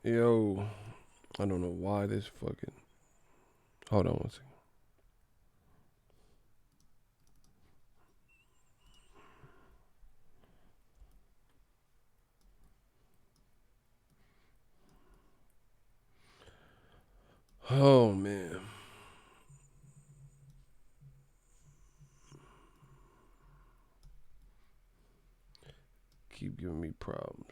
Yo, I don't know why this fucking. Hold on one second. Oh man, keep giving me problems.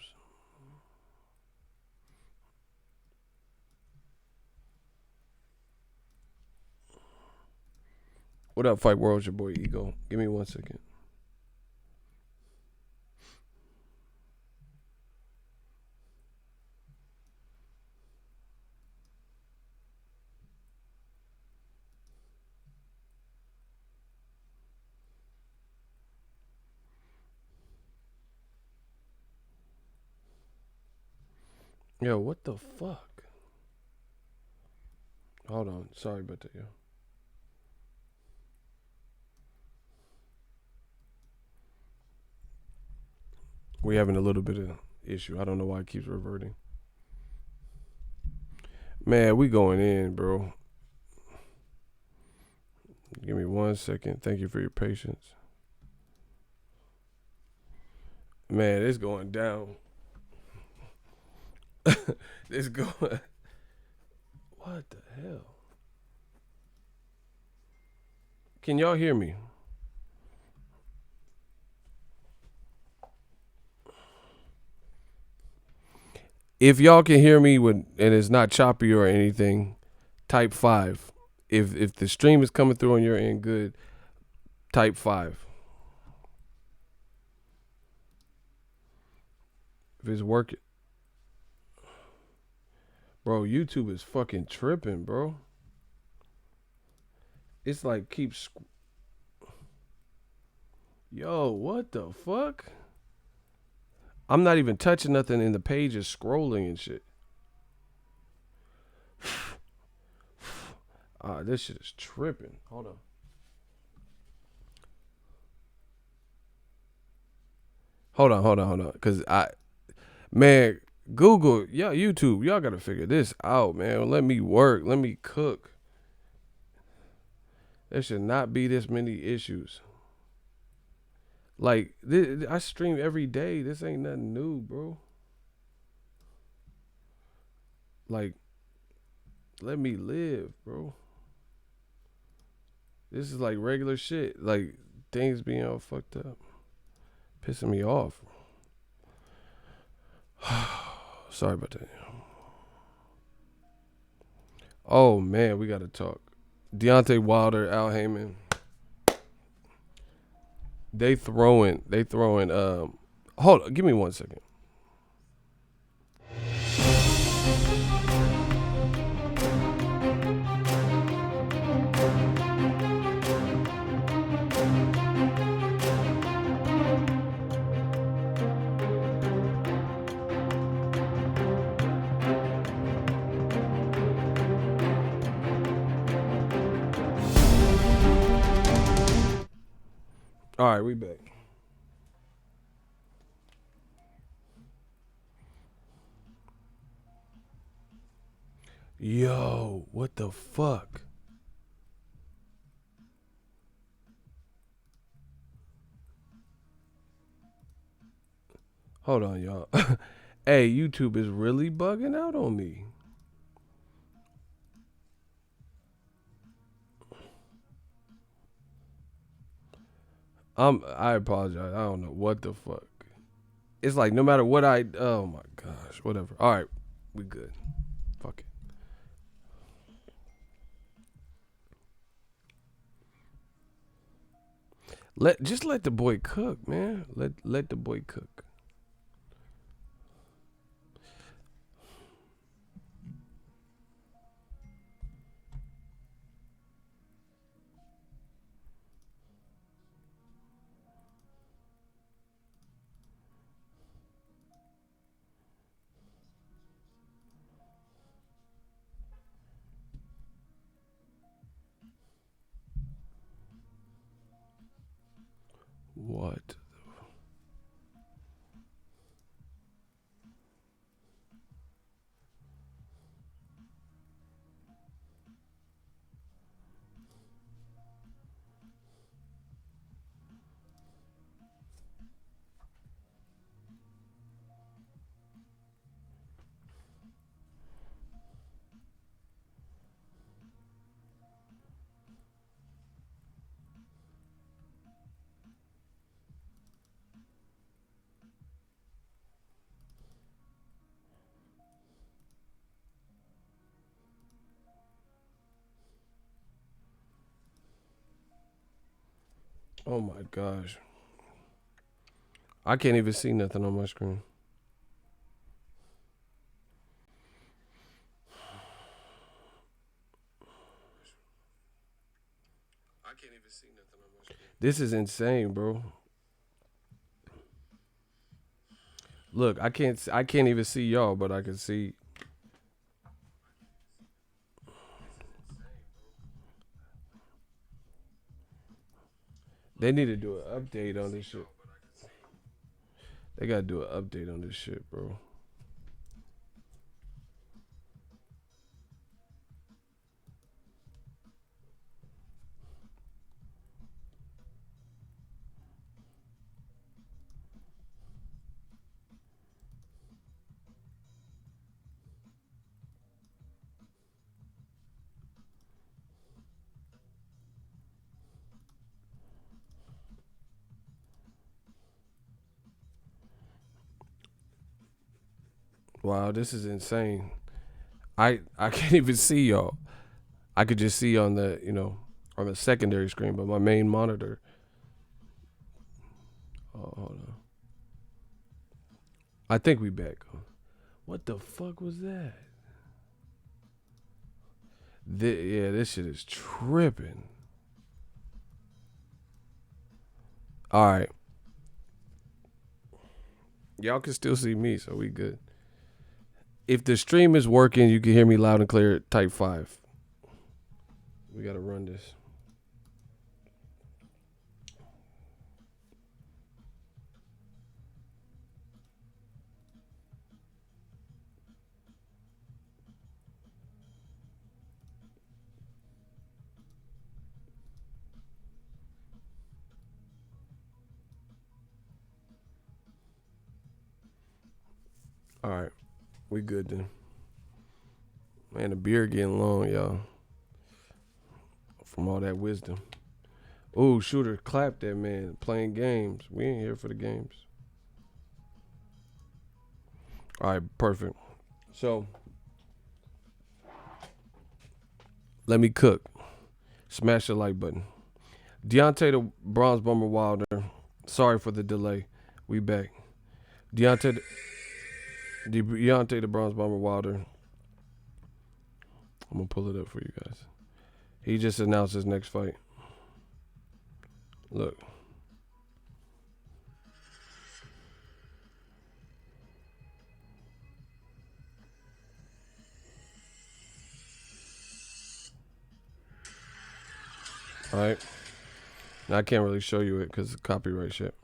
What up, Fight World? It's your boy Ego. Give me 1 second. Yo, what the fuck? Hold on. Sorry about that, yo. We having a little bit of issue. I don't know why it keeps reverting. Man, we going in, bro. Give me 1 second. Thank you for your patience. Man, it's going down. It's going. What the hell? Can y'all hear me? If y'all can hear me and it's not choppy or anything, type 5. If the stream is coming through on your end good, type 5. If it's working. Bro, YouTube is fucking tripping, bro. It's like keeps. Yo, what the fuck? I'm not even touching nothing and the page is scrolling and shit. This shit is tripping. Hold on. Hold on. Cause man, Google, y'all, YouTube, y'all gotta figure this out, man. Let me work. Let me cook. There should not be this many issues. Like, I stream every day. This ain't nothing new, bro. Like, let me live, bro. This is like regular shit. Like, things being all fucked up. Pissing me off. Sorry about that. Oh, man, we gotta talk. Deontay Wilder, Al Heyman. They throwing, hold on, give me 1 second. All right, we back. Yo, what the fuck? Hold on, y'all. Hey, YouTube is really bugging out on me. I apologize. I don't know what the fuck. It's like no matter what oh my gosh, whatever. All right, we good. Fuck it. Let the boy cook, man. Let the boy cook. What? Oh my gosh. I can't even see nothing on my screen. I can't even see nothing on my screen. This is insane, bro. Look, I can't even see y'all, but I can see. They need to do an update on this shit. They gotta do an update on this shit, bro. Wow, this is insane. I can't even see y'all. I could just see on the on the secondary screen, but my main monitor. Oh, hold on. I think we back. What the fuck was that? Yeah, this shit is tripping. All right, y'all can still see me, so we good. If the stream is working, you can hear me loud and clear. Type 5. We gotta run this. All right, we good then. Man, the beer getting long, y'all. From all that wisdom. Ooh, shooter, clap that man. Playing games. We ain't here for the games. All right, perfect. So, let me cook. Smash the like button. Deontay the Bronze Bomber Wilder. Sorry for the delay. We back. Deontay the Bronze Bomber Wilder. I'm gonna pull it up for you guys. He just announced his next fight. Look. All right. Now I can't really show you it because of copyright shit.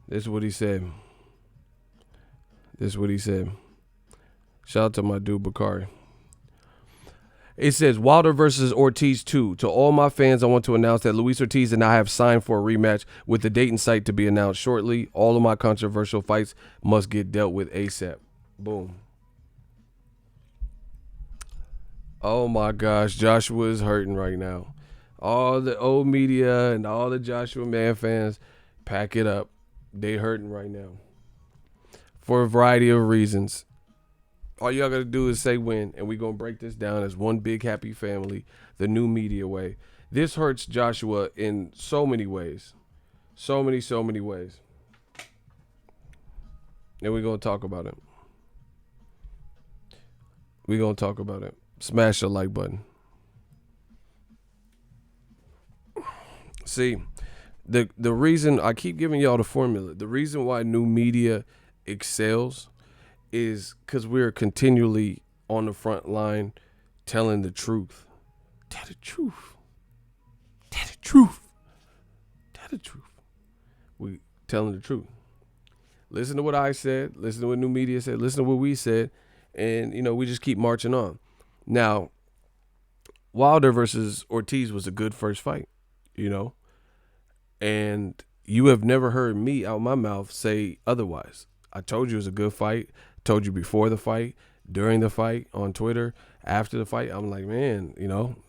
This is what he said. Shout out to my dude Bakari. It says Wilder versus Ortiz 2. To all my fans, I want to announce that Luis Ortiz and I have signed for a rematch with the date and site to be announced shortly. All of my controversial fights must get dealt with ASAP. Boom. Oh my gosh, Joshua is hurting right now. All the old media and all the Joshua Man fans, pack it up. They hurting right now. For a variety of reasons. All y'all gotta do is say when, and we gonna break this down as one big happy family, the new media way. This hurts Joshua in so many ways. So many ways. And we're gonna talk about it. Smash the like button. See, the reason I keep giving y'all the formula, the reason why new media excels is because we're continually on the front line telling the truth. Tell the truth. Tell the truth. Tell the truth. We telling the truth. Listen to what I said. Listen to what new media said. Listen to what we said. And, we just keep marching on. Now, Wilder versus Ortiz was a good first fight, And you have never heard me out my mouth say otherwise. I told you it was a good fight. Told you before the fight, during the fight, on Twitter, after the fight. I'm like, man,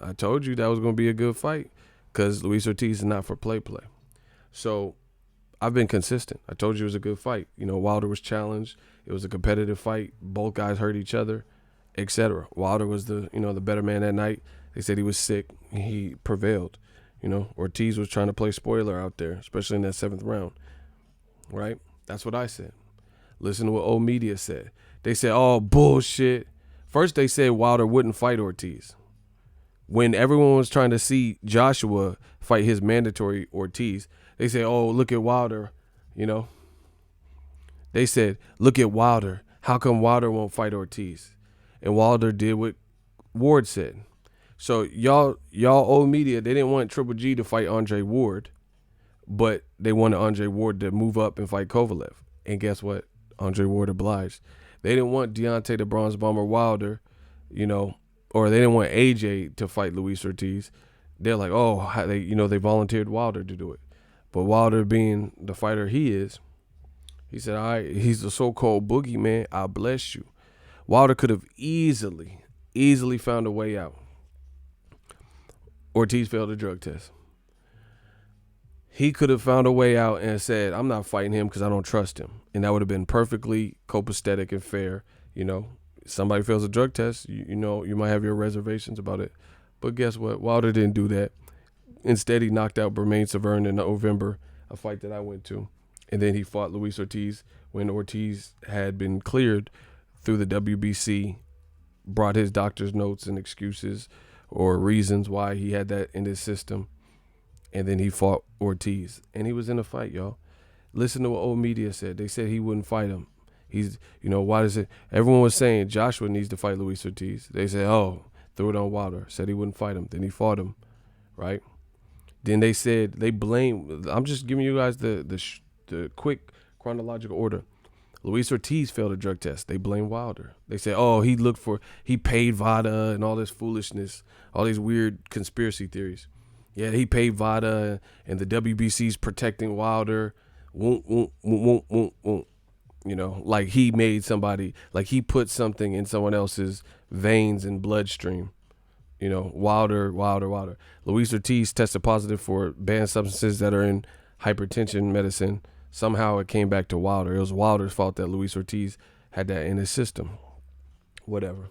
I told you that was going to be a good fight because Luis Ortiz is not for play. So I've been consistent. I told you it was a good fight. Wilder was challenged. It was a competitive fight. Both guys hurt each other, etc. Wilder was the better man that night. They said he was sick. He prevailed. Ortiz was trying to play spoiler out there, especially in that 7th round, right? That's what I said. Listen to what old media said. They said, oh, bullshit. First, they said Wilder wouldn't fight Ortiz. When everyone was trying to see Joshua fight his mandatory Ortiz, they said, oh, look at Wilder, They said, look at Wilder. How come Wilder won't fight Ortiz? And Wilder did what Ward said. So y'all old media, they didn't want Triple G to fight Andre Ward, but they wanted Andre Ward to move up and fight Kovalev. And guess what? Andre Ward obliged. They didn't want Deontay the Bronze Bomber Wilder, or they didn't want AJ to fight Luis Ortiz. They're like, oh, they volunteered Wilder to do it. But Wilder, being the fighter he is, he said, all right, he's the so-called boogeyman. I bless you. Wilder could have easily found a way out. Ortiz failed a drug test. He could have found a way out and said, I'm not fighting him because I don't trust him. And that would have been perfectly copacetic and fair. Somebody fails a drug test, you might have your reservations about it. But guess what? Wilder didn't do that. Instead, he knocked out Bermain Severn in November, a fight that I went to. And then he fought Luis Ortiz when Ortiz had been cleared through the WBC, brought his doctor's notes and excuses or reasons why he had that in his system. And then he fought Ortiz. And he was in a fight, y'all. Listen to what old media said. They said he wouldn't fight him. He's, why does it? Everyone was saying Joshua needs to fight Luis Ortiz. They said, oh, threw it on Wilder. Said he wouldn't fight him. Then he fought him, right? Then they said, they blamed, I'm just giving you guys the quick chronological order. Luis Ortiz failed a drug test. They blamed Wilder. They said, oh, he paid VADA and all this foolishness, all these weird conspiracy theories. Yeah, he paid VADA and the WBC's protecting Wilder. Like he made somebody, like he put something in someone else's veins and bloodstream. Wilder. Luis Ortiz tested positive for banned substances that are in hypertension medicine. Somehow it came back to Wilder. It was Wilder's fault that Luis Ortiz had that in his system. Whatever.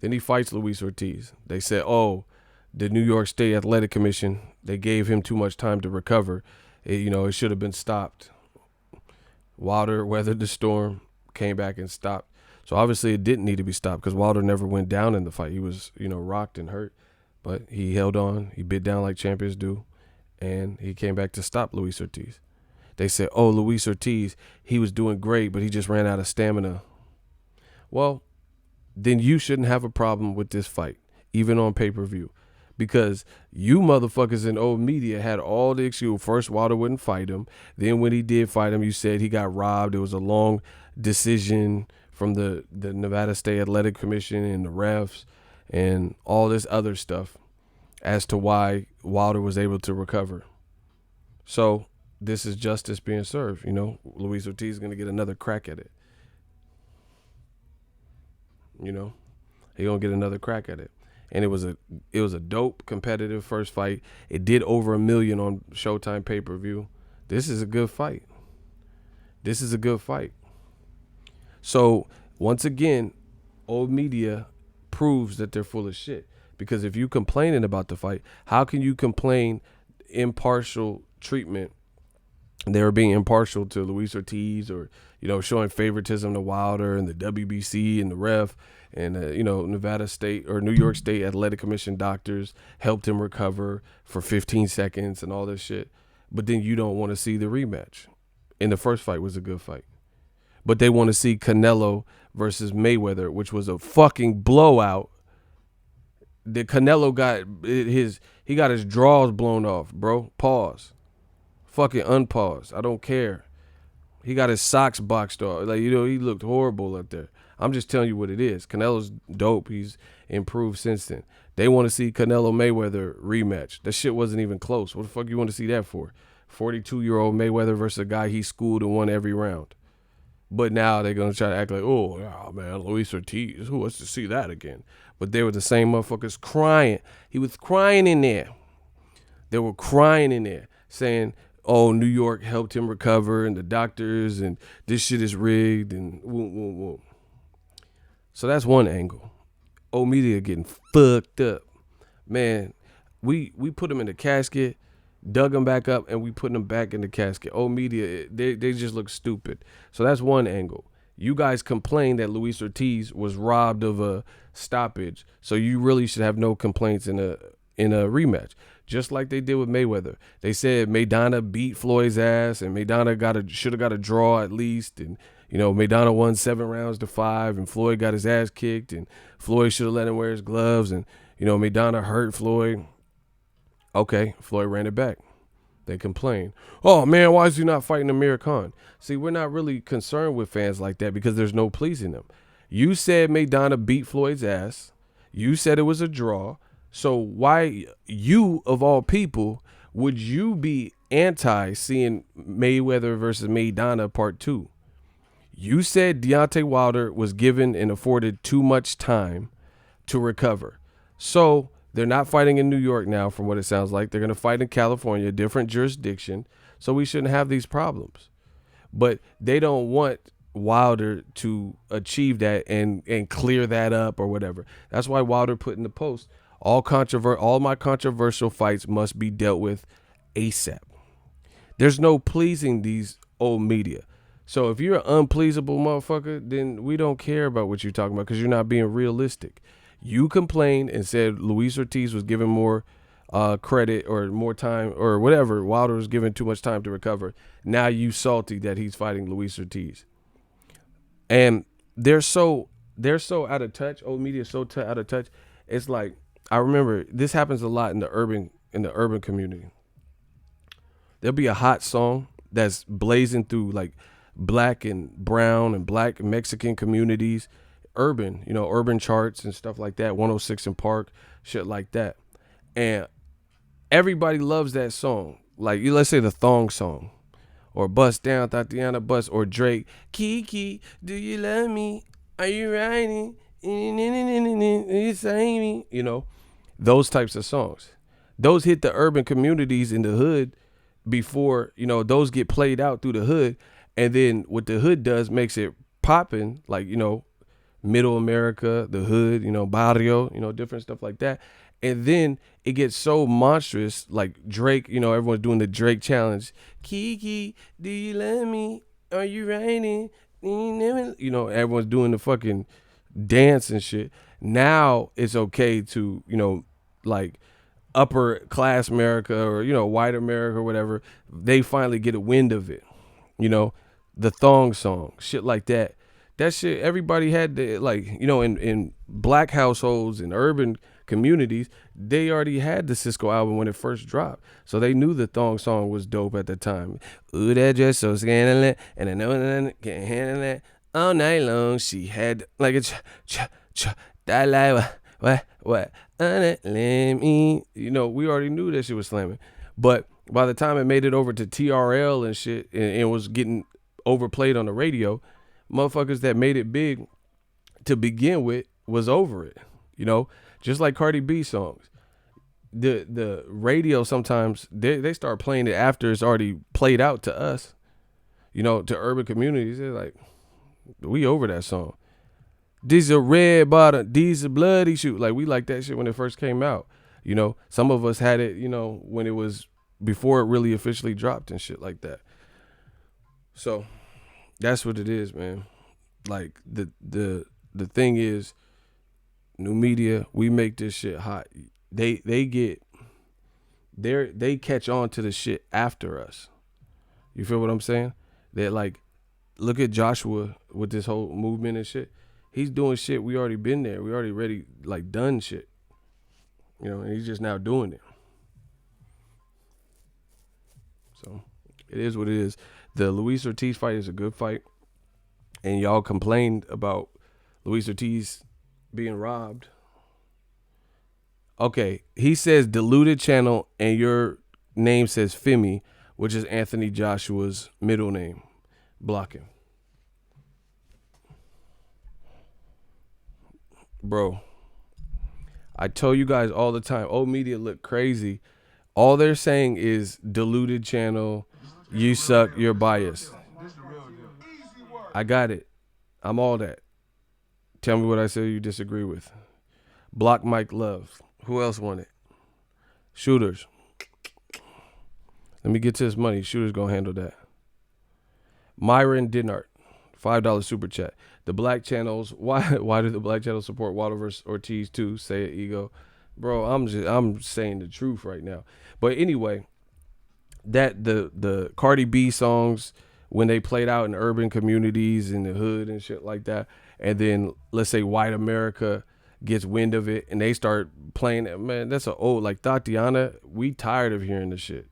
Then he fights Luis Ortiz. They said, oh, the New York State Athletic Commission, they gave him too much time to recover. It should have been stopped. Wilder weathered the storm, came back and stopped. So obviously it didn't need to be stopped because Wilder never went down in the fight. He was, rocked and hurt, but he held on. He bit down like champions do, and he came back to stop Luis Ortiz. They said, oh, Luis Ortiz, he was doing great, but he just ran out of stamina. Well, then you shouldn't have a problem with this fight, even on pay-per-view. Because you motherfuckers in old media had all the excuse. First, Wilder wouldn't fight him. Then when he did fight him, you said he got robbed. It was a long decision from the Nevada State Athletic Commission and the refs and all this other stuff as to why Wilder was able to recover. So this is justice being served. Luis Ortiz is going to get another crack at it. He's going to get another crack at it. And it was a dope competitive first fight. It did over 1 million on Showtime pay-per-view. This is a good fight. So once again, old media proves that they're full of shit. Because if you complaining about the fight, how can you complain impartial treatment? They were being impartial to Luis Ortiz or, showing favoritism to Wilder and the WBC and the ref and, Nevada State or New York State Athletic Commission doctors helped him recover for 15 seconds and all this shit. But then you don't want to see the rematch. And the first fight was a good fight. But they want to see Canelo versus Mayweather, which was a fucking blowout. The Canelo got his drawers blown off, bro. Pause. Fucking unpause. I don't care. He got his socks boxed off. He looked horrible up there. I'm just telling you what it is. Canelo's dope. He's improved since then. They want to see Canelo Mayweather rematch. That shit wasn't even close. What the fuck you want to see that for? 42-year-old Mayweather versus a guy he schooled and won every round. But now they're going to try to act like, oh, man, Luis Ortiz. Who wants to see that again? But they were the same motherfuckers crying. He was crying in there. They were crying in there saying, oh, New York helped him recover and the doctors and this shit is rigged and whoop. So that's one angle. Old media getting fucked up. Man, we put him in the casket, dug him back up, and we put him back in the casket. Old media, they just look stupid. So that's one angle. You guys complained that Luis Ortiz was robbed of a stoppage, so you really should have no complaints in a rematch. Just like they did with Mayweather. They said Maidana beat Floyd's ass, and Maidana should have got a draw at least, and Maidana won 7 rounds to 5, and Floyd got his ass kicked, and Floyd should have let him wear his gloves, and Maidana hurt Floyd. Okay, Floyd ran it back. They complain. Oh man, why is he not fighting Amir Khan? See, we're not really concerned with fans like that because there's no pleasing them. You said Maidana beat Floyd's ass. You said it was a draw. So why you of all people would you be anti seeing Mayweather versus Maidana part 2? You said Deontay Wilder was given and afforded too much time to recover. So they're not fighting in New York now, from what it sounds like. They're going to fight in California, a different jurisdiction. So we shouldn't have these problems. But they don't want Wilder to achieve that and clear that up or whatever. That's why Wilder put in the post, all my controversial fights must be dealt with ASAP. There's no pleasing these old media. So if you're an unpleasable motherfucker, then we don't care about what you're talking about because you're not being realistic. You complained and said Luis Ortiz was given more credit or more time or whatever. Wilder was given too much time to recover. Now you salty that he's fighting Luis Ortiz. And they're so out of touch. Old media is so out of touch. It's like, I remember this happens a lot in the urban community. There'll be a hot song that's blazing through like black and brown and black Mexican communities, urban charts and stuff like that, 106 in Park, shit like that. And everybody loves that song. Like, let's say the thong song or Bust Down, Tatiana Bust, or Drake, Kiki, do you love me? Are you riding? You say me? Those types of songs. Those hit the urban communities in the hood before, those get played out through the hood. And then what the hood does makes it popping, like, middle America, the hood, barrio, different stuff like that. And then it gets so monstrous, like Drake, everyone's doing the Drake challenge. Kiki, do you love me? Are you riding? Everyone's doing the fucking dance and shit. Now it's okay to, like upper class America or, white America or whatever. They finally get a wind of it, the thong song, shit like that. That shit, everybody had to, like, in black households and urban communities, they already had the Cisco album when it first dropped. So they knew the thong song was dope at the time. Ooh, that dress so scandalous, and I know that can't handle that all night long. She had like a that like what let me. We already knew that shit was slamming. But by the time it made it over to TRL and shit, and was getting overplayed on the radio, motherfuckers that made it big to begin with was over it, just like Cardi B songs. The radio sometimes they start playing it after it's already played out to us, to urban communities. They're like, we over that song. These are red bottom, these are bloody shoot. Like, we like that shit when it first came out. Some of us had it, when it was before it really officially dropped and shit like that. So that's what it is, man. Like, the thing is, new media, we make this shit hot. They catch on to the shit after us. You feel what I'm saying? They're like, look at Joshua with this whole movement and shit. He's doing shit. We already been there. We already ready, like, done shit. And he's just now doing it. So it is what it is. The Luis Ortiz fight is a good fight. And y'all complained about Luis Ortiz being robbed. Okay, he says diluted channel and your name says Femi, which is Anthony Joshua's middle name. Block him. Bro, I tell you guys all the time, old media look crazy. All they're saying is diluted channel, you suck, you're biased. I got it. I'm all that. Tell me what I say you disagree with. Block Mike Love. Who else won it? Shooters. Let me get to this money. Shooters gonna handle that. Myron Dinart, $5 super chat. The black channels. Why do the black channels support Wilder versus Ortiz too? Say it, ego, bro. I'm saying the truth right now. But anyway, that the Cardi B songs when they played out in urban communities in the hood and shit like that, and then let's say white America gets wind of it and they start playing it. Man, that's an old like Tatiana. We tired of hearing the shit.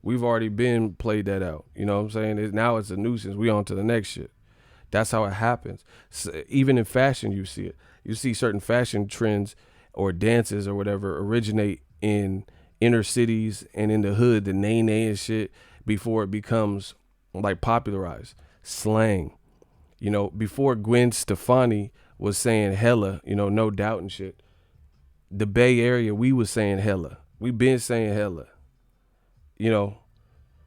We've already been played that out. You know what I'm saying? Now it's a nuisance. We on to the next shit. That's how it happens. So even in fashion, you see it. You see certain fashion trends or dances or whatever originate in inner cities and in the hood, the nay and shit, before it becomes like popularized. Slang. You know, before Gwen Stefani was saying hella, you know, no doubt and shit, the Bay Area, we was saying hella. We been saying hella. You know,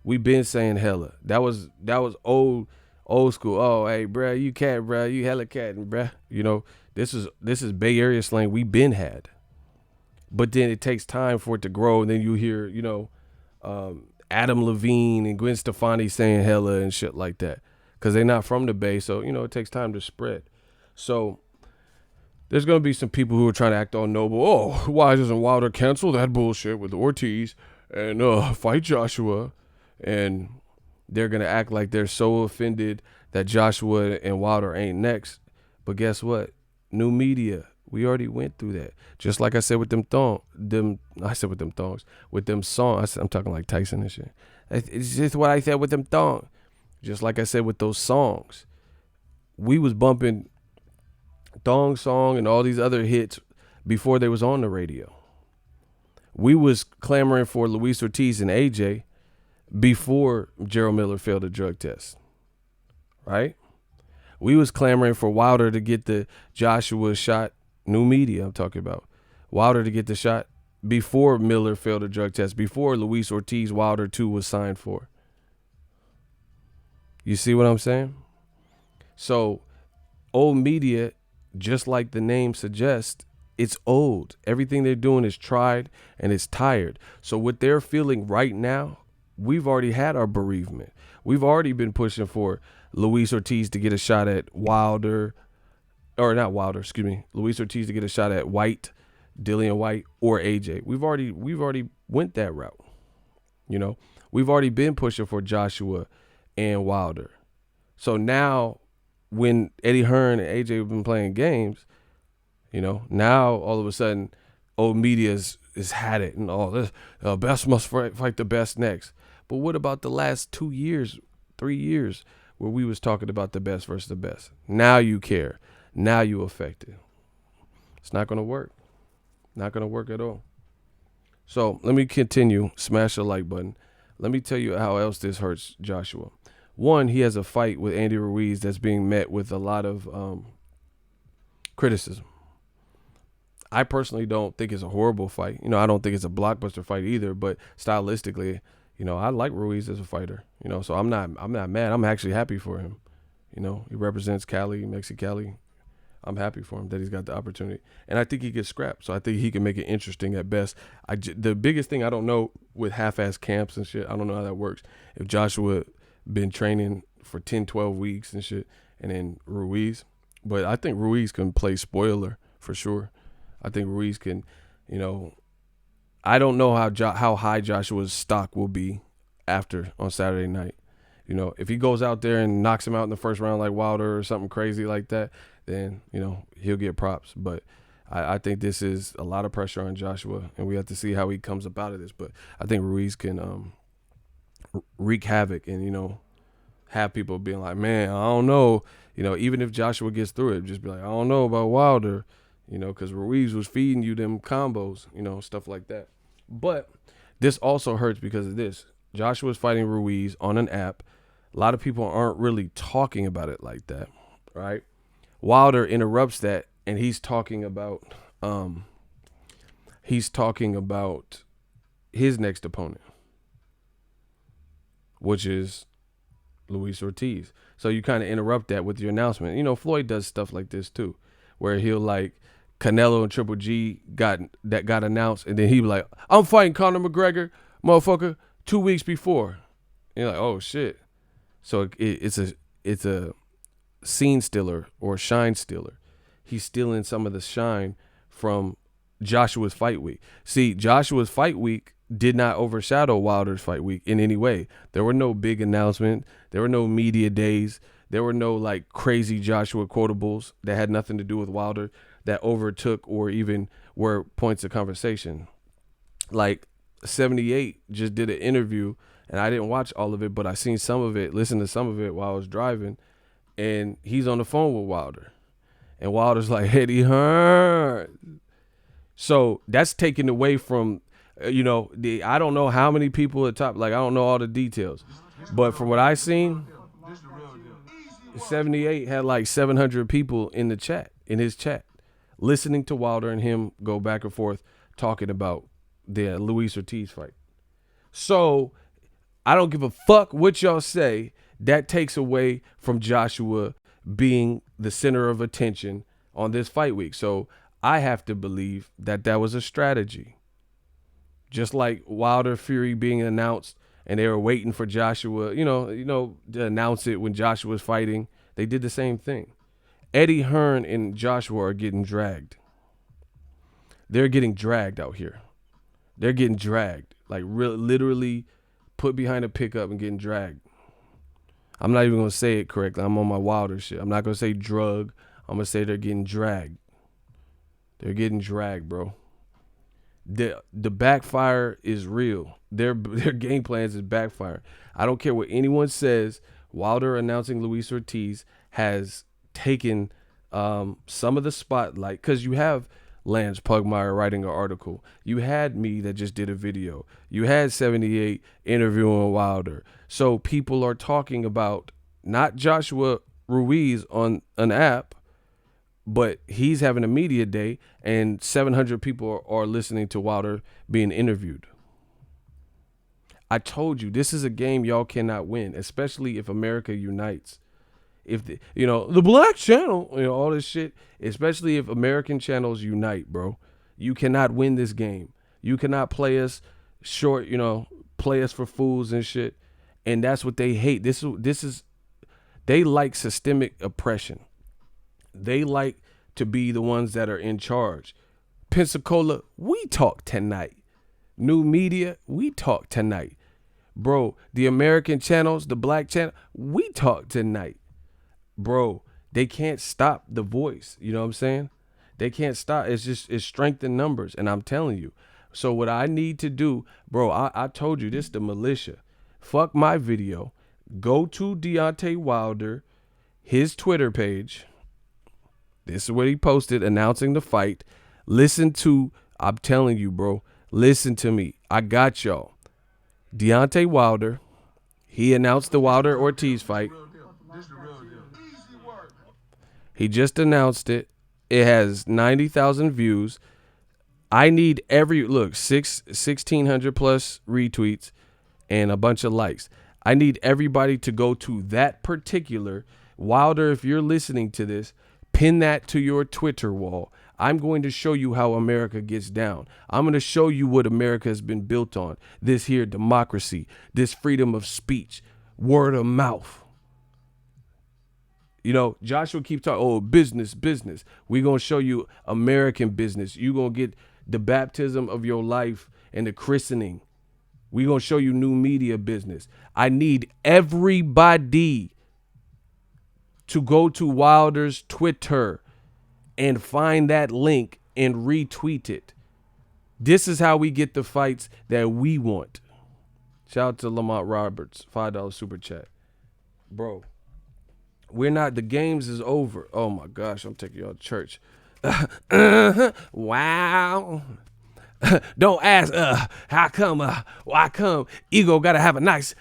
we been saying hella. That was old school. Oh, hey, bruh, you cat, bruh, you hella catting, bruh. You know, this is Bay Area slang we been had. But then it takes time for it to grow, and then you hear, you know, Adam Levine and Gwen Stefani saying hella and shit like that, because they're not from the Bay, so you know it takes time to spread. So there's gonna be some people who are trying to act all noble. Oh, why doesn't Wilder cancel that bullshit with Ortiz and fight Joshua? And they're gonna act like they're so offended that Joshua and Wilder ain't next. But guess what? New media. We already went through that. Just like I said with them thongs. With them songs. I'm talking like Tyson and shit. It's just what I said with them thongs. Just like I said with those songs. We was bumping Thong Song and all these other hits before they was on the radio. We was clamoring for Luis Ortiz and AJ before Gerald Miller failed a drug test. Right? We was clamoring for Wilder to get the Joshua shot. New media I'm talking about. Wilder to get the shot before Miller failed a drug test, before Luis Ortiz Wilder 2 was signed for. You see what I'm saying? So old media, just like the name suggests, it's old. Everything they're doing is tried and it's tired. So what they're feeling right now, we've already had our bereavement. We've already been pushing for Luis Ortiz to get a shot at Luis Ortiz to get a shot at White, Dillian White, or AJ. We've already went that route. You know, we've already been pushing for Joshua and Wilder. So now when Eddie Hearn and AJ have been playing games, you know, now all of a sudden old media is had it and all this. Best must fight the best next. But what about the last 2 years, 3 years where we was talking about the best versus the best? Now you care. Now you affected. It's not going to work. Not going to work at all. So let me continue. Smash the like button. Let me tell you how else this hurts Joshua. One, he has a fight with Andy Ruiz that's being met with a lot of criticism. I personally don't think it's a horrible fight. You know, I don't think it's a blockbuster fight either, but stylistically, you know, I like Ruiz as a fighter, you know, so I'm not mad. I'm actually happy for him. You know, he represents Cali, Mexicali. I'm happy for him that he's got the opportunity. And I think he gets scrapped, so I think he can make it interesting at best. The biggest thing I don't know with half-ass camps and shit, I don't know how that works. If Joshua been training for 10, 12 weeks and shit, and then Ruiz. But I think Ruiz can play spoiler for sure. I think Ruiz can, you know, I don't know how high Joshua's stock will be after on Saturday night. You know, if he goes out there and knocks him out in the first round like Wilder or something crazy like that, then, you know, he'll get props. But I think this is a lot of pressure on Joshua, and we have to see how he comes up out of this. But I think Ruiz can wreak havoc and, you know, have people being like, man, I don't know. You know, even if Joshua gets through it, just be like, I don't know about Wilder, you know, because Ruiz was feeding you them combos, you know, stuff like that. But this also hurts because of this. Joshua's fighting Ruiz on an app. A lot of people aren't really talking about it like that, right? Wilder interrupts that, and he's talking about his next opponent, which is Luis Ortiz. So you kind of interrupt that with your announcement. You know, Floyd does stuff like this too, where he'll like Canelo and Triple G got announced, and then he was like, "I'm fighting Conor McGregor, motherfucker, 2 weeks before." And you're like, "Oh shit!" So it's a scene stealer or shine stealer. He's stealing some of the shine from Joshua's fight week. See, Joshua's fight week did not overshadow Wilder's fight week in any way. There were no big announcements. There were no media days. There were no like crazy Joshua quotables that had nothing to do with Wilder that overtook or even were points of conversation. Like 78 just did an interview, and I didn't watch all of it, but I seen some of it, listened to some of it while I was driving, and he's on the phone with Wilder. And Wilder's like, Eddie Hearn. So that's taken away from, I don't know how many people at top, like I don't know all the details. But from what I seen, 78 had like 700 people in the chat, in his chat, listening to Wilder and him go back and forth talking about the Luis Ortiz fight. So I don't give a fuck what y'all say. That takes away from Joshua being the center of attention on this fight week. So I have to believe that that was a strategy. Just like Wilder Fury being announced and they were waiting for Joshua, to announce it when Joshua was fighting. They did the same thing. Eddie Hearn and Joshua are getting dragged. They're getting dragged out here. They're getting dragged. Like literally put behind a pickup and getting dragged. I'm not even going to say it correctly. I'm on my Wilder shit. I'm not going to say drug. I'm going to say they're getting dragged. They're getting dragged, bro. The backfire is real. Their game plans is backfire. I don't care what anyone says. Wilder announcing Luis Ortiz has taken some of the spotlight, because you have Lance Pugmire writing an article. You had me that just did a video. You had 78 interviewing Wilder. So people are talking about not Joshua Ruiz on an app, but he's having a media day and 700 people are listening to Wilder being interviewed. I told you, this is a game y'all cannot win, especially if America unites. If the Black Channel, all this shit, especially if American channels unite, bro. You cannot win this game. You cannot play us short, play us for fools and shit. And that's what they hate. They like systemic oppression. They like to be the ones that are in charge. Pensacola, we talk tonight. New media, we talk tonight. Bro, the American channels, the Black channel, we talk tonight. Bro, they can't stop the voice. You know what I'm saying? They can't stop. It's strength in numbers. And I'm telling you. So what I need to do, bro, I told you this, the militia. Fuck my video. Go to Deontay Wilder, his Twitter page. This is what he posted announcing the fight. I'm telling you, bro, listen to me. I got y'all. Deontay Wilder, he announced the Wilder Ortiz fight. He just announced it. It has 90,000 views. I need 1,600 plus retweets and a bunch of likes. I need everybody to go to that particular Wilder. If you're listening to this, pin that to your Twitter wall. I'm going to show you how America gets down. I'm going to show you what America has been built on. This here democracy, this freedom of speech, word of mouth. Joshua keeps talking, business. We're going to show you American business. You're going to get the baptism of your life and the christening. We're going to show you new media business. I need everybody to go to Wilder's Twitter and find that link and retweet it. This is how we get the fights that we want. Shout out to Lamont Roberts, $5 super chat. Bro, the games is over. Oh my gosh, I'm taking y'all to church. Wow. Don't ask, how come, why come? Ego gotta have a nice,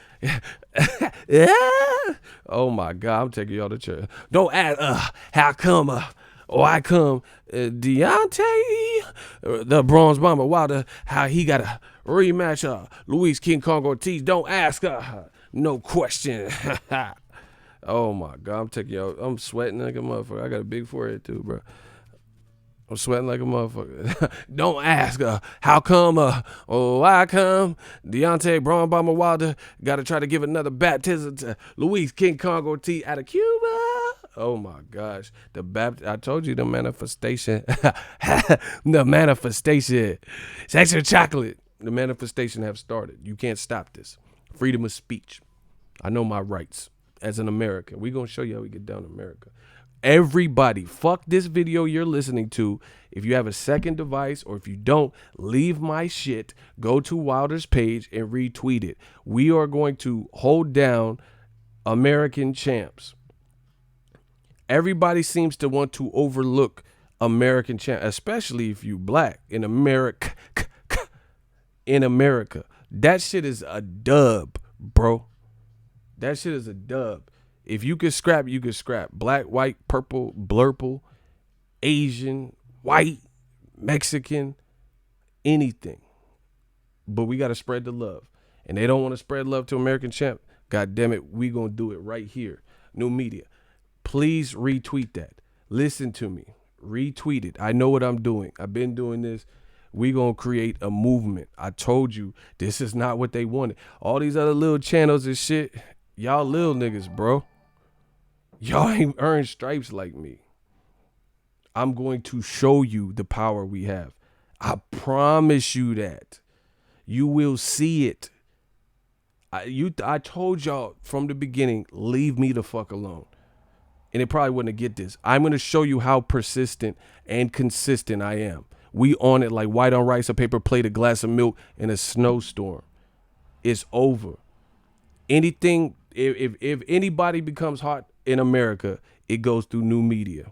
oh my God, I'm taking y'all to church. Don't ask, how come, why come, Deontay, the Bronze Bomber Wilder, how he got a rematch, Luis King Kong Ortiz. Don't ask, no question. Oh my God, I'm taking y'all, I'm sweating like a motherfucker. I got a big forehead too, bro. I'm sweating like a motherfucker. Don't ask how come, why come Deontay, Braun Bomber Wilder got to try to give another baptism to Luis King Kong Ortiz out of Cuba. Oh my gosh. I told you the manifestation. The manifestation. It's extra chocolate. The manifestation have started. You can't stop this. Freedom of speech. I know my rights as an American. We're going to show you how we get down in America. Everybody, fuck this video you're listening to. If you have a second device or if you don't, leave my shit. Go to Wilder's page and retweet it. We are going to hold down American champs. Everybody seems to want to overlook American champs, especially if you black in America. In America. That shit is a dub, bro. That shit is a dub. If you could scrap, you could scrap. Black, white, purple, blurple, Asian, white, Mexican, anything. But we got to spread the love. And they don't want to spread love to American champ. God damn it, we going to do it right here. New media. Please retweet that. Listen to me. Retweet it. I know what I'm doing. I've been doing this. We going to create a movement. I told you, this is not what they wanted. All these other little channels and shit, y'all little niggas, bro. Y'all ain't earned stripes like me. I'm going to show you the power we have. I promise you that. You will see it. I told y'all from the beginning, leave me the fuck alone. And it probably wouldn't get this. I'm going to show you how persistent and consistent I am. We on it like white on rice, a paper plate, a glass of milk, in a snowstorm. It's over. Anything, if anybody becomes hot in America, it goes through new media,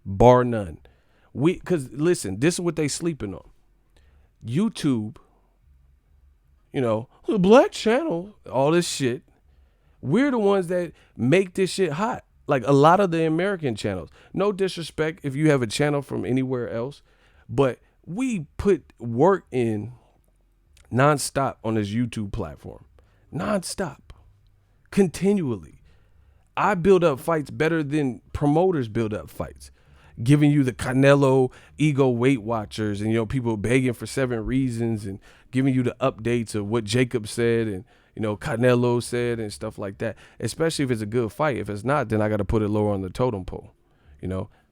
bar none. Because listen, this is what they sleeping on. YouTube, the black channel, all this shit. We're the ones that make this shit hot. Like a lot of the American channels. No disrespect if you have a channel from anywhere else, but we put work in nonstop on this YouTube platform. Nonstop. Continually. I build up fights better than promoters build up fights. Giving you the Canelo ego Weight Watchers and, people begging for 7 reasons and giving you the updates of what Jacob said and, Canelo said and stuff like that. Especially if it's a good fight. If it's not, then I got to put it lower on the totem pole,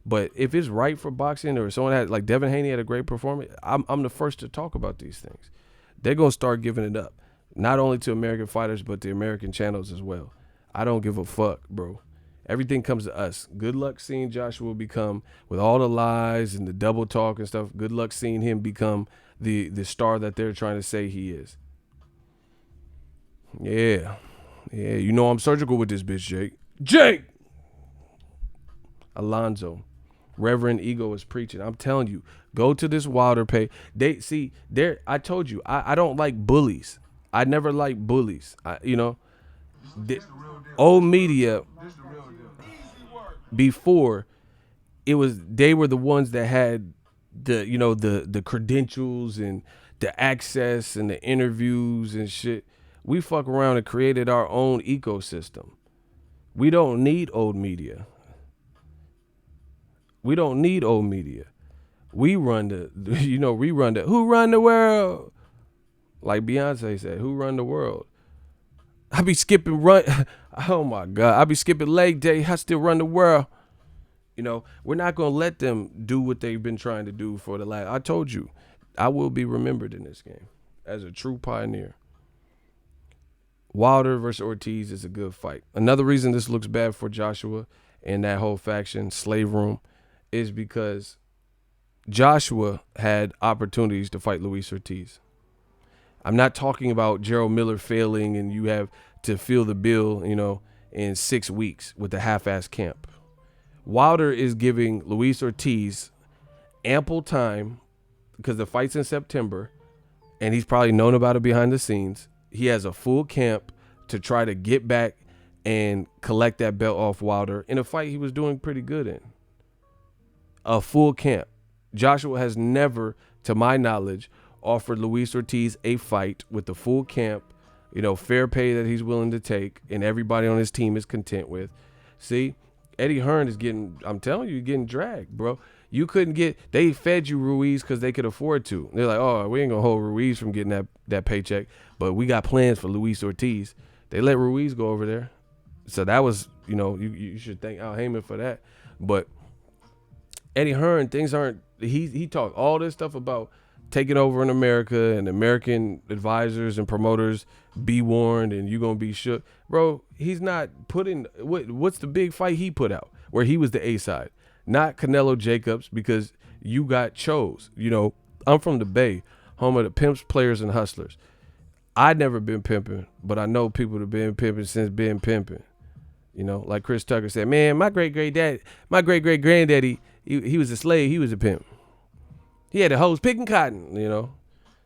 But if it's right for boxing or someone had, like Devin Haney had a great performance, I'm the first to talk about these things. They're going to start giving it up. Not only to American fighters, but to American channels as well. I don't give a fuck, bro. Everything comes to us. Good luck seeing Joshua become, with all the lies and the double talk and stuff, good luck seeing him become the star that they're trying to say he is. Yeah. Yeah, I'm surgical with this bitch, Jake! Alonzo. Reverend Ego is preaching. I'm telling you, go to this Wilder page. I told you, I don't like bullies. I never like bullies. Old media before they were the ones that had the credentials and the access and the interviews and shit. We fuck around and created our own ecosystem. We don't need old media. We don't need old media. We run who run the world? Like Beyonce said, who run the world? I be skipping oh my God. I be skipping leg day. I still run the world. We're not going to let them do what they've been trying to do for the last. I told you, I will be remembered in this game as a true pioneer. Wilder versus Ortiz is a good fight. Another reason this looks bad for Joshua and that whole faction, Slave Room, is because Joshua had opportunities to fight Luis Ortiz. I'm not talking about Gerald Miller failing and you have to fill the bill, in 6 weeks with a half-ass camp. Wilder is giving Luis Ortiz ample time because the fight's in September and he's probably known about it behind the scenes. He has a full camp to try to get back and collect that belt off Wilder in a fight he was doing pretty good in. A full camp. Joshua has never, to my knowledge, offered Luis Ortiz a fight with the full camp, fair pay that he's willing to take and everybody on his team is content with. See, Eddie Hearn is getting, I'm telling you, getting dragged, bro. You couldn't get. They fed you Ruiz because they could afford to. They're like, oh, we ain't gonna hold Ruiz from getting that paycheck, but we got plans for Luis Ortiz. They let Ruiz go over there, so that was, you should thank Al Heyman for that. But Eddie Hearn, things aren't. He talked all this stuff about taking over in America and American advisors and promoters be warned and you're gonna be shook, bro. He's not putting what's the big fight he put out where he was the A side, not Canelo Jacobs, because you got chose. I'm from the Bay, home of the pimps, players, and hustlers. I'd never been pimping, but I know people that been pimping since been pimping. Like Chris Tucker said, man, my great great granddaddy, he was a slave, he was a pimp. He had a hose picking cotton,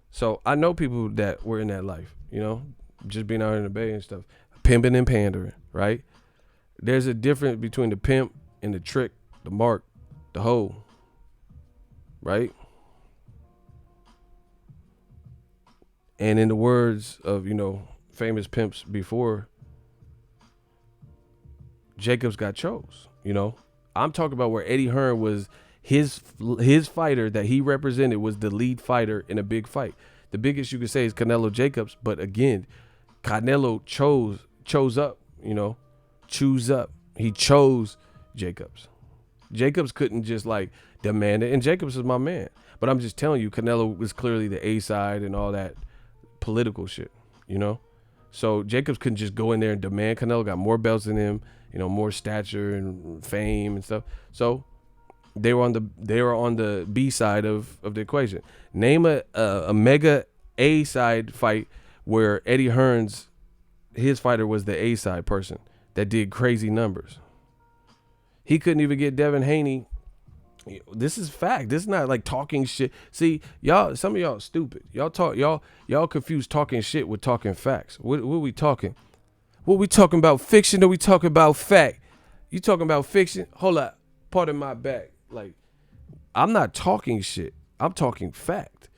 So I know people that were in that life, just being out in the Bay and stuff, pimping and pandering, right? There's a difference between the pimp and the trick, the mark, the hoe, right? And in the words of, famous pimps before, Jacobs got chose, I'm talking about where Eddie Hearn was his fighter that he represented was the lead fighter in a big fight. The biggest you could say is Canelo Jacobs, but again, Canelo chose up, choose up. He chose Jacobs. Jacobs couldn't just like demand it, and Jacobs is my man. But I'm just telling you, Canelo was clearly the A side and all that political shit, So Jacobs couldn't just go in there and demand. Canelo got more belts than him, more stature and fame and stuff. So they were on the B side of the equation. Name a mega A side fight where Eddie Hearn's his fighter was the A side person that did crazy numbers. He couldn't even get Devin Haney. This is fact. This is not like talking shit. See, y'all, some of y'all stupid. Y'all confuse talking shit with talking facts. What we talking? What we talking about, fiction or we talking about fact? You talking about fiction? Hold up. Pardon my back. Like, I'm not talking shit. I'm talking fact.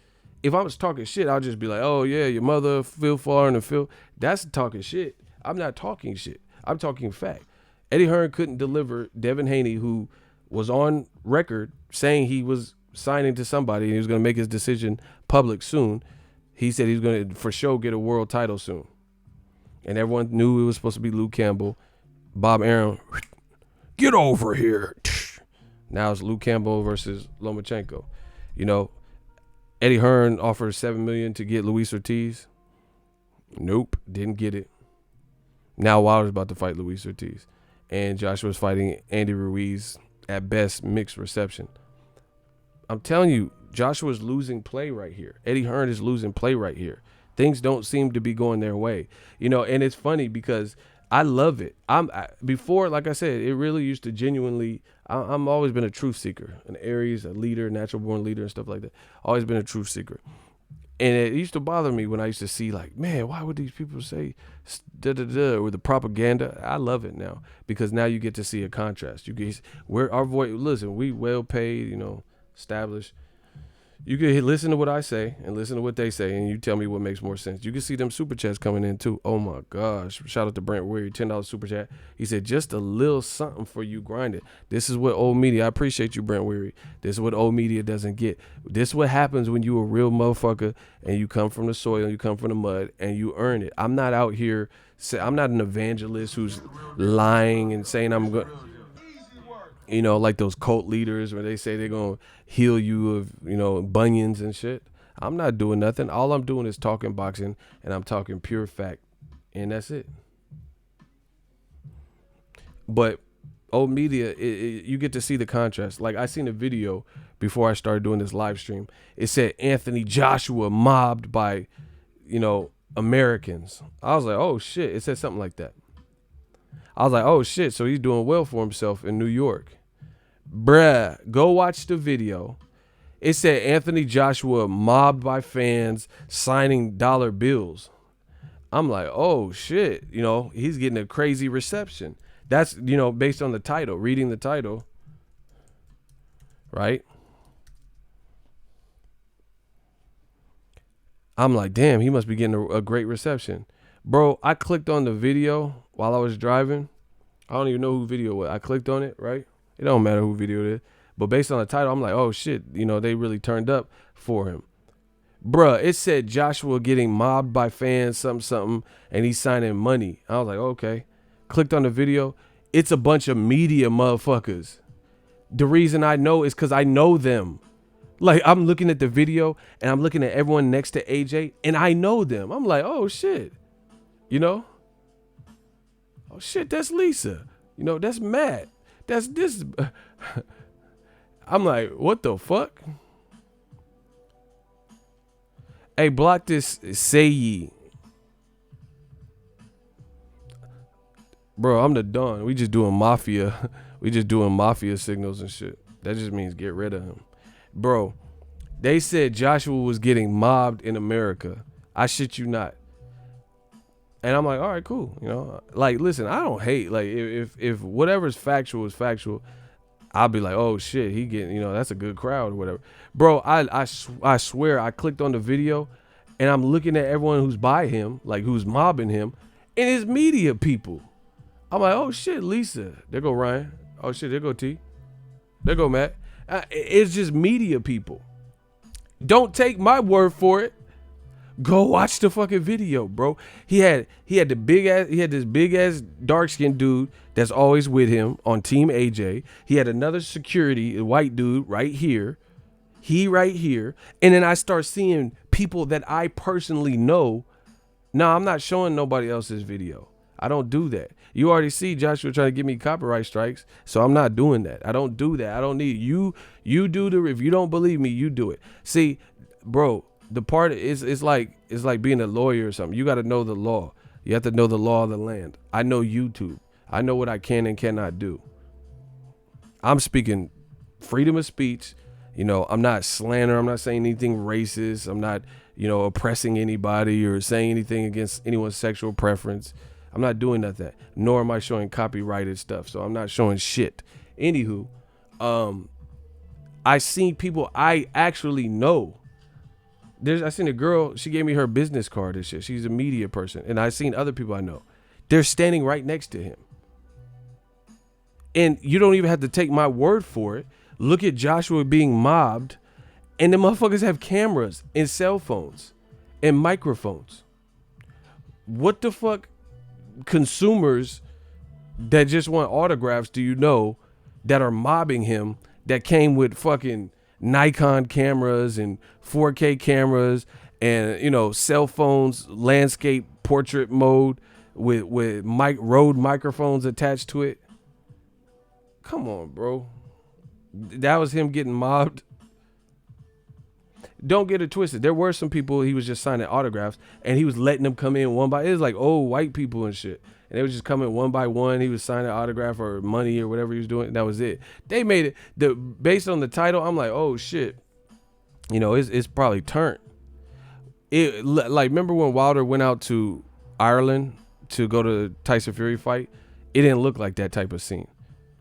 If I was talking shit, I'll just be like, oh yeah, your mother feel far in the field. That's talking shit. I'm not talking shit. I'm talking fact. Eddie Hearn couldn't deliver Devin Haney, who was on record saying he was signing to somebody and he was going to make his decision public soon. He said he was going to, for sure, get a world title soon. And everyone knew it was supposed to be Luke Campbell. Bob Arum, get over here. Now it's Luke Campbell versus Lomachenko. Eddie Hearn offered $7 million to get Luis Ortiz. Nope, didn't get it. Now Wilder's about to fight Luis Ortiz. And Joshua's fighting Andy Ruiz, at best, mixed reception. I'm telling you, Joshua's losing play right here. Eddie Hearn is losing play right here. Things don't seem to be going their way. And it's funny because I love it. Before, like I said, it really used to genuinely, I'm always been a truth seeker, an Aries, a leader, natural born leader and stuff like that. Always been a truth seeker. And it used to bother me when I used to see like, man, why would these people say da-da-da or the propaganda? I love it now because now you get to see a contrast. Our voice, listen, we well paid, established. You can listen to what I say and listen to what they say, and you tell me what makes more sense. You can see them super chats coming in too. Oh my gosh! Shout out to Brent Weary, $10 super chat. He said, "Just a little something for you grinding." This is what old media. I appreciate you, Brent Weary. This is what old media doesn't get. This is what happens when you a real motherfucker and you come from the soil, you come from the mud, and you earn it. I'm not out here. I'm not an evangelist who's lying and saying I'm good. Like those cult leaders where they say they're going to heal you of, bunions and shit. I'm not doing nothing. All I'm doing is talking boxing, and I'm talking pure fact, and that's it. But old media, you get to see the contrast. Like, I seen a video before I started doing this live stream. It said Anthony Joshua mobbed by, Americans. I was like, oh, shit. It said something like that. I was like, oh, shit, so he's doing well for himself in New York. Bruh, go watch the video. It said Anthony Joshua mobbed by fans signing dollar bills. I'm like, oh, shit. He's getting a crazy reception. That's, based on the title, reading the title, right? I'm like, damn, he must be getting a great reception. Bro, I clicked on the video while I was driving. I don't even know who video it was. I clicked on it, right? It don't matter who video it is. But based on the title, I'm like, oh shit, they really turned up for him. Bruh, it said Joshua getting mobbed by fans, something, something, and he's signing money. I was like, okay. Clicked on the video. It's a bunch of media motherfuckers. The reason I know is because I know them. Like, I'm looking at the video and I'm looking at everyone next to AJ and I know them. I'm like, oh shit. Oh shit, that's Lisa. That's Matt. That's this. I'm like, what the fuck? Hey, block this say ye. Bro, I'm the Don. We just doing mafia. We just doing mafia signals and shit. That just means get rid of him. Bro, they said Joshua was getting mobbed in America. I shit you not. And I'm like, all right, cool. Like, listen, I don't hate. Like, if whatever's factual is factual, I'll be like, oh shit, he getting, that's a good crowd or whatever. Bro, I swear I clicked on the video and I'm looking at everyone who's by him, like who's mobbing him, and it's media people. I'm like, oh shit, Lisa. There go Ryan. Oh shit, there go T. There go Matt. It's just media people. Don't take my word for it. Go watch the fucking video, bro. He had this big ass dark skinned dude that's always with him on Team AJ. He had another security, a white dude right here. He right here. And then I start seeing people that I personally know. No, I'm not showing nobody else's video. I don't do that. You already see Joshua trying to give me copyright strikes, so I'm not doing that. I don't do that. I don't need you. You do if you don't believe me, you do it. See, bro, the part is it's like being a lawyer or something. You got to know the law. You have to know the law of the land. I know YouTube. I know what I can and cannot do. I'm speaking freedom of speech. I'm not slander. I'm not saying anything racist. I'm not, oppressing anybody or saying anything against anyone's sexual preference. I'm not doing that. Nor am I showing copyrighted stuff. So I'm not showing shit. Anywho, I seen people I actually know. I seen a girl, she gave me her business card and shit. She's a media person. And I seen other people I know. They're standing right next to him. And you don't even have to take my word for it. Look at Joshua being mobbed. And the motherfuckers have cameras and cell phones and microphones. What the fuck consumers that just want autographs do you know that are mobbing him that came with fucking Nikon cameras and 4K cameras and cell phones, landscape portrait mode with Rode microphones attached to it? Come on, bro. That was him getting mobbed. Don't get it twisted. There were some people he was just signing autographs and he was letting them come in one by. It was like old white people and shit. And they would just come in one by one. He was signing autograph or money or whatever he was doing. That was it. They made it based on the title. I'm like, oh shit. It's probably turned. It like remember when Wilder went out to Ireland to go to Tyson Fury fight? It didn't look like that type of scene.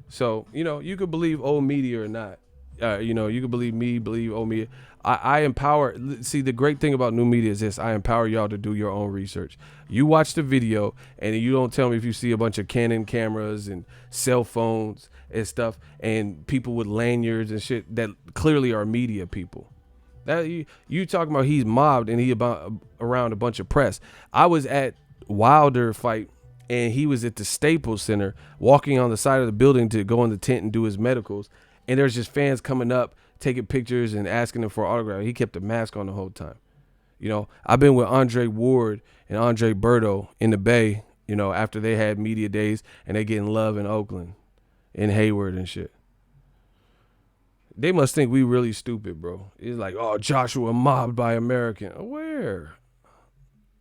So you could believe old media or not. You could believe me, believe old media. I empower. See, the great thing about new media is this: I empower y'all to do your own research. You watch the video, and you don't tell me if you see a bunch of Canon cameras and cell phones and stuff, and people with lanyards and shit that clearly are media people. That you talking about? He's mobbed and he around a bunch of press. I was at Wilder fight, and he was at the Staples Center, walking on the side of the building to go in the tent and do his medicals. And there's just fans coming up, taking pictures and asking him for an autograph. He kept a mask on the whole time. I've been with Andre Ward and Andre Berto in the Bay, after they had media days and they getting love in Oakland, in Hayward and shit. They must think we really stupid, bro. It's like, oh, Joshua mobbed by American. Where?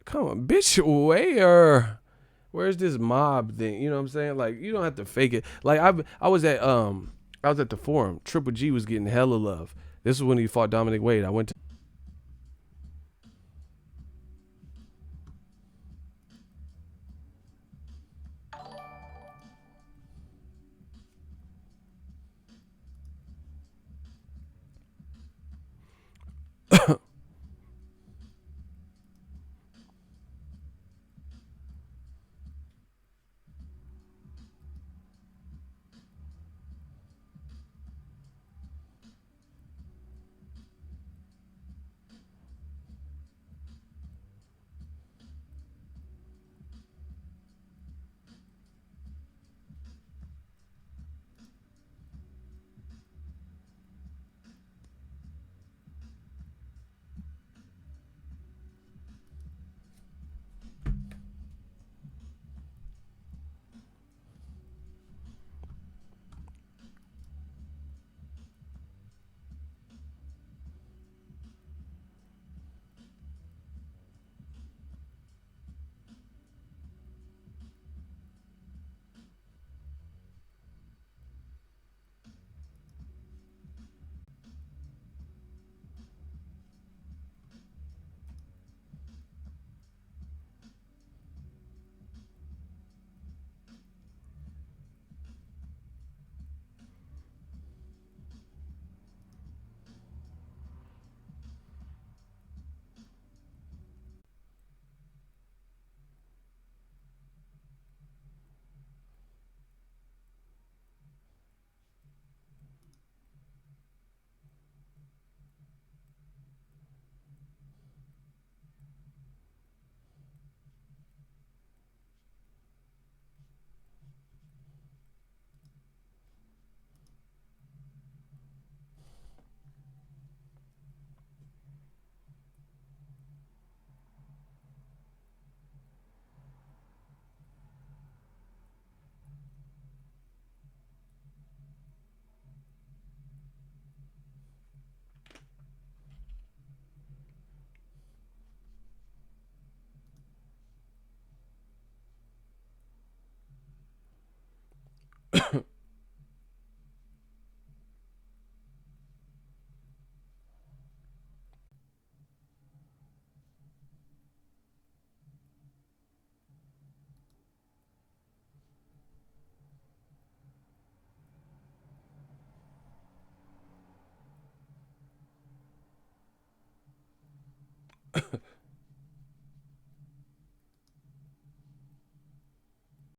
Come on, bitch, where? Where's this mob thing? You know what I'm saying? Like, you don't have to fake it. Like, I was at the Forum. Triple G was getting hella love. This is when he fought Dominic Wade. I went to